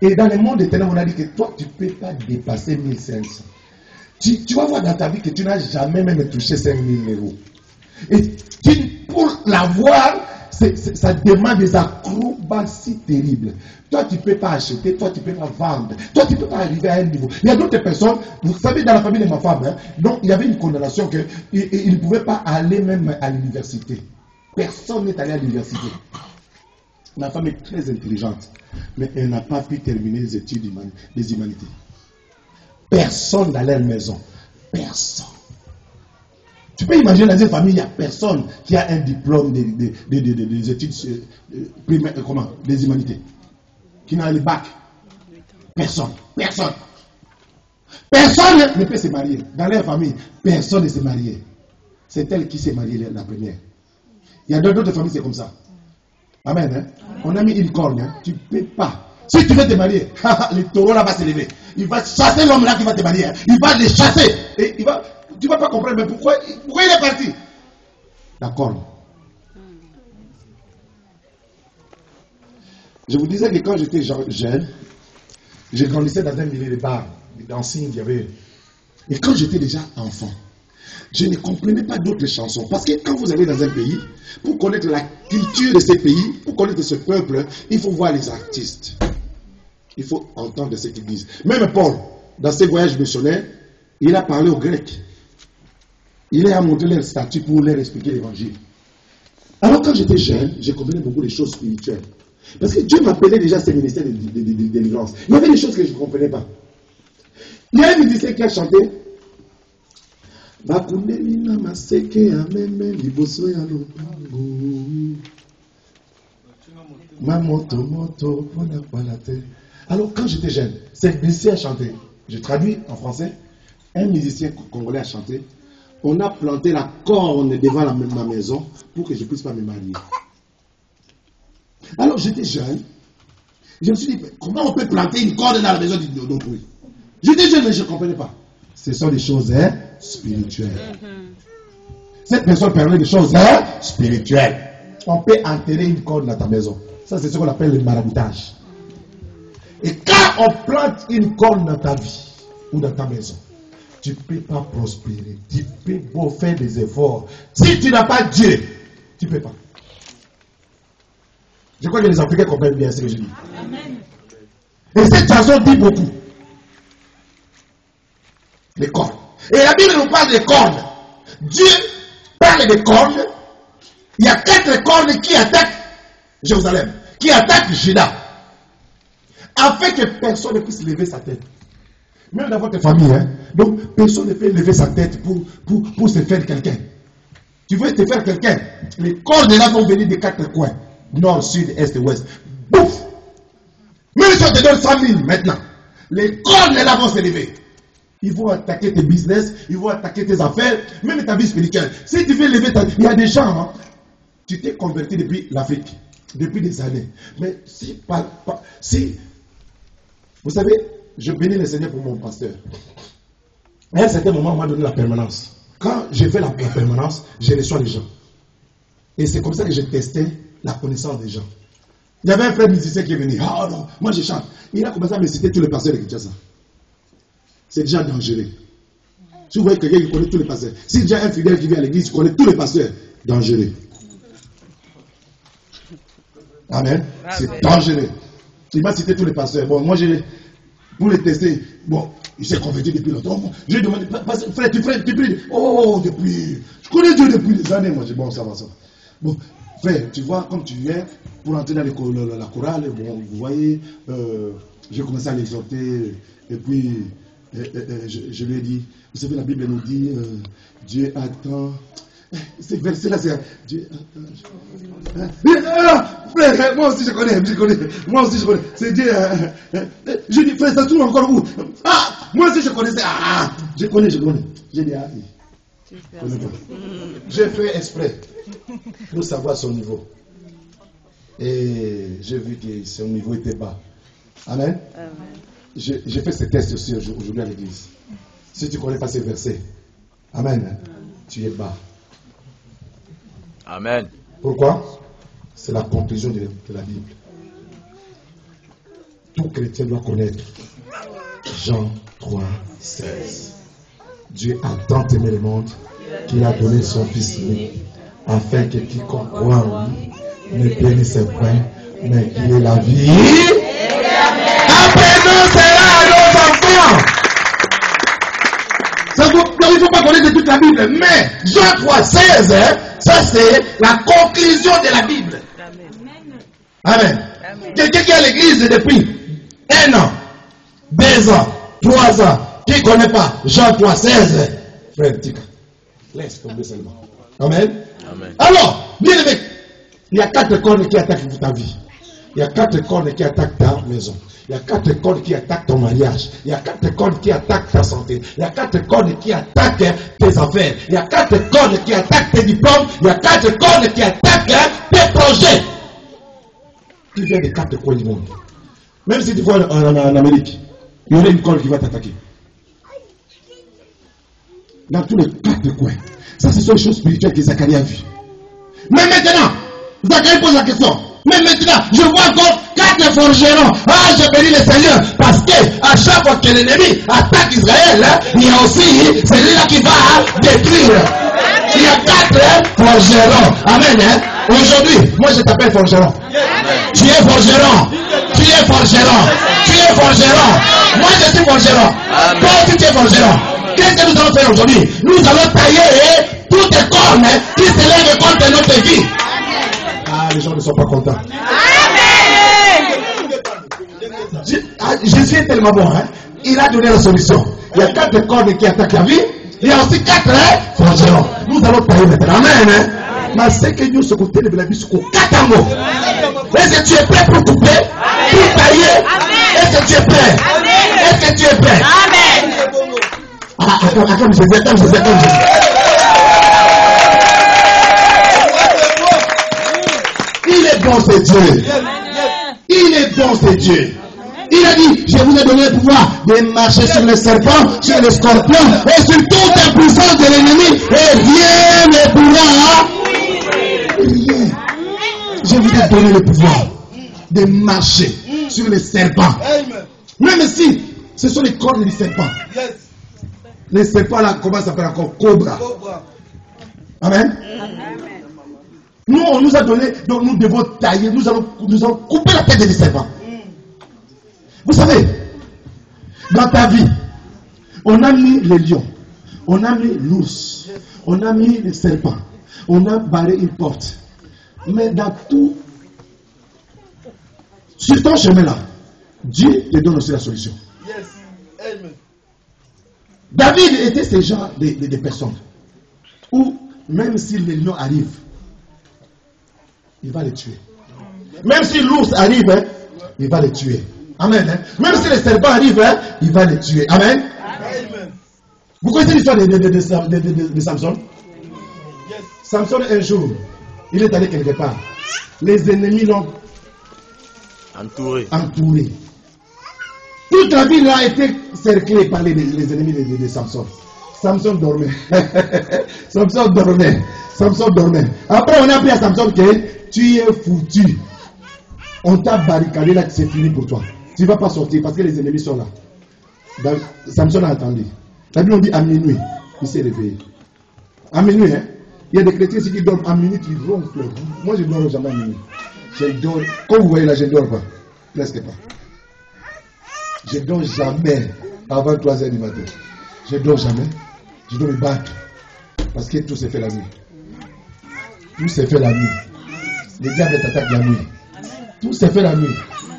Et dans le monde des ténèbres, on a dit que toi, tu ne peux pas dépasser 1500. Tu vas voir dans ta vie que tu n'as jamais même touché 5000 euros. Et pour l'avoir, ça demande des acrobaties terribles. Toi, tu ne peux pas acheter, toi, tu ne peux pas vendre, toi, tu ne peux pas arriver à un niveau. Il y a d'autres personnes, vous savez, dans la famille de ma femme, donc il y avait une condamnation qu'il ne pouvait pas aller même à l'université. Personne n'est allé à l'université. Ma femme est très intelligente, mais elle n'a pas pu terminer les études des humanités. Personne dans leur maison. Personne. Tu peux imaginer dans une famille, il n'y a personne qui a un diplôme des études primaires, des humanités. Qui n'a le bac. Personne. Personne. Personne ne peut se marier. Dans leur famille, personne ne s'est marié. C'est elle qui s'est mariée la première. Il y a d'autres familles, c'est comme ça. Amen. Hein? On a mis une corne. Hein? Tu ne peux pas. Si tu veux te marier, le taureau là va se lever. Il va chasser l'homme là qui va te marier. Hein? Il va le chasser. Et tu ne vas pas comprendre, mais pourquoi il est parti? La corne. Je vous disais que quand j'étais jeune, je grandissais dans un milieu de bars, dancing, il y avait. Et quand j'étais déjà enfant, je ne comprenais pas d'autres chansons. Parce que quand vous allez dans un pays, pour connaître la culture de ce pays, pour connaître ce peuple, il faut voir les artistes. Il faut entendre ce qu'ils disent. Même Paul, dans ses voyages missionnaires, il a parlé aux Grecs. Il a montré leur statut pour leur expliquer l'évangile. Alors quand j'étais jeune, je comprenais beaucoup de choses spirituelles. Parce que Dieu m'appelait déjà à ce ministère de délivrance. Il y avait des choses que je ne comprenais pas. Il y a un musicien qui a chanté alors quand j'étais jeune, cette musicien a chanté. Je traduis en français. Un musicien congolais a chanté. On a planté la corne devant ma maison pour que je ne puisse pas me marier. Alors j'étais jeune. Je me suis dit, comment on peut planter une corne dans la maison d'autrui? J'étais jeune mais je ne comprenais pas. Ce sont des choses spirituelles. Cette personne parlait des choses spirituelles. On peut enterrer une corne dans ta maison. Ça, c'est ce qu'on appelle le maraboutage. Et quand on plante une corne dans ta vie ou dans ta maison, tu ne peux pas prospérer. Tu peux pas faire des efforts. Si tu n'as pas Dieu, tu ne peux pas. Je crois que les Africains comprennent bien ce que je dis. Amen. Et cette chanson dit beaucoup. Les cornes. Et la Bible nous parle des cornes. Dieu parle des cornes. Il y a 4 cornes qui attaquent Jérusalem, qui attaquent Juda, afin que personne ne puisse lever sa tête. Même dans votre famille, hein? Donc personne ne peut lever sa tête pour se faire quelqu'un. Tu veux te faire quelqu'un, les cornes là vont venir des 4 coins, nord, sud, est, ouest. Bouf! Même si on te donne 100 000 maintenant, les cornes là vont se lever. Ils vont attaquer tes business, ils vont attaquer tes affaires, même ta vie spirituelle. Si tu veux lever ta vie, il y a des gens, hein, tu t'es converti depuis l'Afrique, depuis des années. Mais si, vous savez, je bénis le Seigneur pour mon pasteur. À un certain moment, on m'a donné la permanence. Quand j'ai fait la permanence, je reçois les gens. Et c'est comme ça que j'ai testé la connaissance des gens. Il y avait un frère musicien qui est venu. Ah non, moi je chante. Il a commencé à me citer tous les pasteurs de Kinshasa. C'est déjà dangereux. Si vous voyez quelqu'un qui connaît tous les pasteurs, si déjà un fidèle qui vient à l'église, qui connaît tous les pasteurs, dangereux. Amen. C'est dangereux. Il m'a cité tous les pasteurs. Bon, moi, pour les tester, bon, il s'est converti depuis longtemps. Je lui ai demandé, frère, tu pries. Oh, depuis. Je connais Dieu depuis des années. Moi, j'ai dit, bon, ça va. Bon, frère, tu vois, comme tu viens, pour entrer dans la chorale, bon, vous voyez, j'ai commencé à l'exhorter, et puis, je lui ai dit, vous savez, la Bible nous dit, Dieu attend. Ces versets-là, c'est Dieu attend. Frère, moi aussi je connais. Moi aussi je connais. C'est Dieu. Je dis, frère, ça tourne encore où? Ah, moi aussi je connaissais. Ah, je connais. J'ai dit, ah, j'ai fait exprès pour savoir son niveau. Et j'ai vu que son niveau était bas. Amen. J'ai fait ce test aussi aujourd'hui à l'église. Si tu ne connais pas ces versets, amen, tu es bas. Amen. Pourquoi? C'est la conclusion de la Bible. tout chrétien doit connaître. Jean 3, 16. Dieu a tant aimé le monde qu'il a donné son Fils unique, afin que quiconque croit en lui ne périsse point, mais qu'il ait la vie. Apprenons cela à nos enfants. Il ne faut pas connaître toute la Bible, mais Jean 3, 16, ça c'est la conclusion de la Bible. Amen. Quelqu'un qui est à l'église depuis 1 an, 2 ans, 3 ans, qui ne connaît pas Jean 3, 16, frère Tika, laisse tomber seulement. Amen. Amen. Alors, bien aimé, il y a 4 cornes qui attaquent ta vie. Il y a 4 cornes qui attaquent ta maison. Il y a 4 cornes qui attaquent ton mariage. Il y a 4 cornes qui attaquent ta santé. Il y a 4 cornes qui attaquent tes affaires. Il y a 4 cornes qui attaquent tes diplômes. Il y a 4 cornes qui attaquent tes projets. Il vient des 4 coins du monde. Même si tu vois en Amérique, il y aura une corne qui va t'attaquer. Dans tous les 4 coins. Ça, ce sont les choses spirituelles que Zacharie a vues. Mais maintenant, Zacharie pose la question. Mais maintenant, je vois encore 4 forgerons. Ah, je bénis le Seigneur. Parce que à chaque fois que l'ennemi attaque Israël, il y a aussi celui-là qui va détruire. Il y a 4 forgerons. Amen. Aujourd'hui, moi je t'appelle forgeron. Tu es forgeron. Tu es forgeron. Tu es forgeron. Moi je suis forgeron. Toi aussi tu es forgeron. Qu'est-ce que nous allons faire aujourd'hui? Nous allons tailler toutes les cornes qui se lèvent contre notre vie. Ah, les gens ne sont pas contents. Jésus est tellement bon, hein? Il a donné la solution. Il y a 4 cornes qui attaquent la vie. Il y a aussi 4 forgerons. Nous allons tailler maintenant. Amen. Mais c'est que nous, ce côté de la vie, c'est qu'on 4 mots. Est-ce que tu es prêt pour couper? Pour tailler? Est-ce que tu es prêt? Est-ce que tu es prêt? Amen. Ah, comme Jésus. Il est bon, c'est Dieu. Il est bon, c'est Dieu. Il a dit, je vous ai donné le pouvoir de marcher sur les serpents, sur les scorpions et sur toute la puissance de l'ennemi. Et rien ne pourra. Rien. Je vous ai donné le pouvoir de marcher sur les serpents. Même si ce sont les cornes du serpent. Les serpents là, comment ça s'appelle encore? Cobra. Amen. Nous, on nous a donné, donc nous devons tailler, nous allons couper la tête des serpents. Vous savez, dans ta vie, on a mis les lions, on a mis l'ours, on a mis les serpents, on a barré une porte. Mais dans tout, sur ton chemin là, Dieu te donne aussi la solution. Yes. Amen. David était ce genre de personnes où même si les lions arrivent, il va les tuer. Même si l'ours arrive, il va les tuer. Amen. Même si les serpents arrivent, il va les tuer. Amen. Amen. Vous connaissez l'histoire de Samson? Yes. Samson, un jour, il est allé quelque part. Les ennemis l'ont entouré. Toute la ville a été cerclée par les ennemis de Samson. Samson dormait. Samson dormait. Après, on a appris à Samson que tu es foutu. On t'a barricadé là, c'est fini pour toi. Tu ne vas pas sortir parce que les ennemis sont là. Donc, Samson a attendu. La Bible dit à minuit, il s'est réveillé. À minuit, hein? Il y a des chrétiens ici qui dorment à minuit, ils ronflent. Moi, je ne dors jamais à minuit. Je dors, comme vous voyez là, je ne dors pas. Presque pas. Je ne dors jamais avant 3h du matin. Je ne dors jamais. Je dois me battre. Parce que tout s'est fait la nuit. Tout s'est fait la nuit. Les diables t'attaquent la nuit. Tout s'est fait la nuit.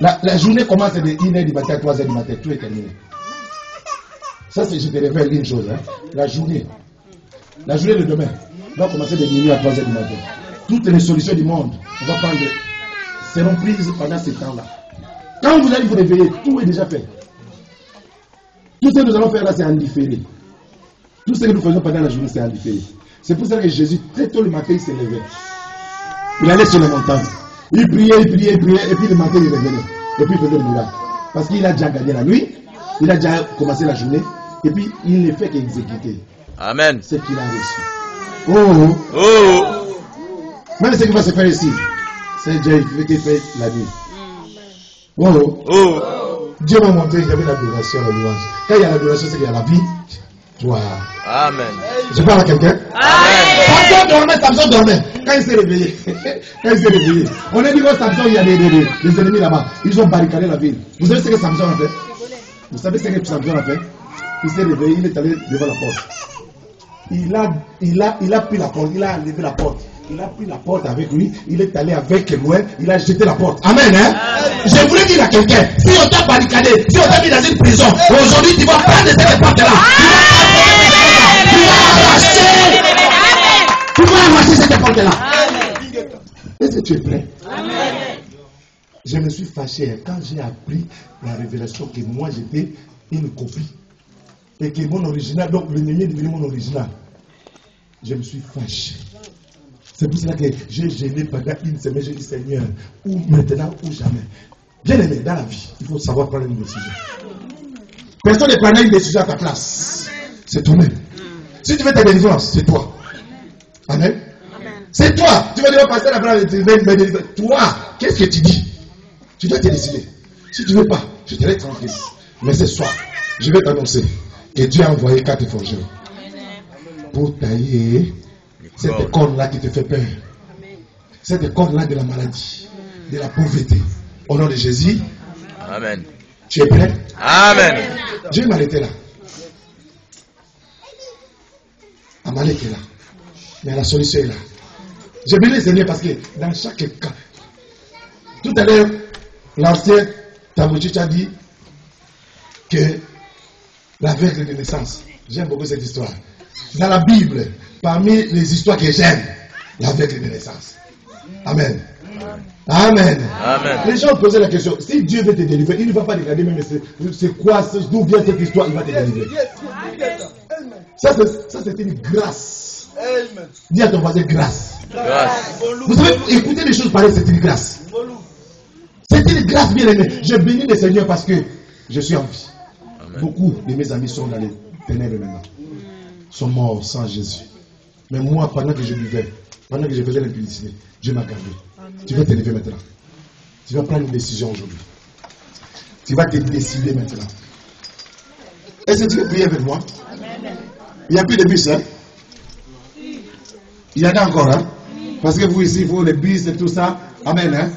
La journée commence de 1h du matin à 3h du matin. Tout est terminé. Ça, c'est, je te révèle une chose. Hein. La journée de demain va commencer de minuit à 3h du matin. Toutes les solutions du monde, on va prendre, seront prises pendant ce temps-là. Quand vous allez vous réveiller, tout est déjà fait. Tout ce que nous allons faire là, c'est en différé. Tout ce que nous faisons pendant la journée, c'est en différé. C'est pour ça que Jésus, très tôt le matin, il s'est levé. Il allait sur les montagnes. Il priait, et puis le matin, il revenait. Et puis il faisait le miracle. Parce qu'il a déjà gagné la nuit, il a déjà commencé la journée, et puis il ne fait qu'exécuter. Amen. Ce qu'il a reçu. Même ce qui va se faire ici, c'est Dieu qui fait la nuit. Dieu m'a montré qu'il y avait l'adoration, la louange. Quand il y a l'adoration, c'est qu'il y a la vie. Toi. Amen. Je parle à quelqu'un. Samson dormait. Quand il s'est réveillé, on a dit que Samson, il y a des ennemis là-bas. Ils ont barricadé la ville. Vous savez ce que Samson a fait? Vous savez ce que Samson a fait? Il s'est réveillé, il est allé devant la porte. Il a pris la porte, il a enlevé la porte. Il a pris la porte avec lui, il est allé avec loin, il a jeté la porte. Amen, hein? Je voulais dire à quelqu'un, si on t'a barricadé, si on t'a mis dans une prison, aujourd'hui tu vas prendre cette porte-là. Tu vas arracher cette porte-là. Est-ce que tu es prêt? Je me suis fâché quand j'ai appris la révélation que moi j'étais une copie. Et que mon original, donc l'ennemi est devenu mon original. Je me suis fâché. C'est pour cela que j'ai gêné pendant une semaine. J'ai dit Seigneur, ou maintenant ou jamais. Bien aimé, dans la vie, il faut savoir prendre une décision. Personne ne prendra une décision à ta place. C'est toi-même. Si tu veux ta délivrance, c'est toi. Amen. C'est toi. Tu vas devoir passer la place de toi. Qu'est-ce que tu dis? Tu dois te décider. Si tu ne veux pas, je te laisse tranquille. Mais ce soir, je vais t'annoncer que Dieu a envoyé 4 forgerons pour tailler cette corde-là qui te fait peur. Cette corde-là de la maladie, de la pauvreté. Au nom de Jésus. Amen. Tu es prêt? Amen. Je vais m'arrêter là. Amalek est là. Mais la solution est là. Je bénis le Seigneur parce que dans chaque cas, tout à l'heure, l'ancien Tamochicha a dit que l'aveugle de naissance. J'aime beaucoup cette histoire. Dans la Bible, parmi les histoires que j'aime, l'aveugle de naissance. Amen. Amen. Amen. Les gens posaient la question, si Dieu veut te délivrer, il ne va pas regarder même c'est quoi, d'où vient cette histoire, il va te délivrer. Ça c'est une grâce. Dis à ton voisin grâce. Vous savez, écouter les choses pareilles, c'est une grâce. C'est une grâce bien aimée. Je bénis le Seigneur parce que je suis en vie. Amen. Beaucoup de mes amis sont dans les ténèbres maintenant. Sont morts sans Jésus. Mais moi, pendant que je vivais, pendant que je faisais l'impudicité, Dieu m'a gardé. Tu vas te lever maintenant. Tu vas prendre une décision aujourd'hui. Tu vas te décider maintenant. Est-ce que tu veux prier avec moi? Il n'y a plus de bus, hein? Il y en a encore, hein? Parce que vous ici, il faut les bus et tout ça. Amen, hein?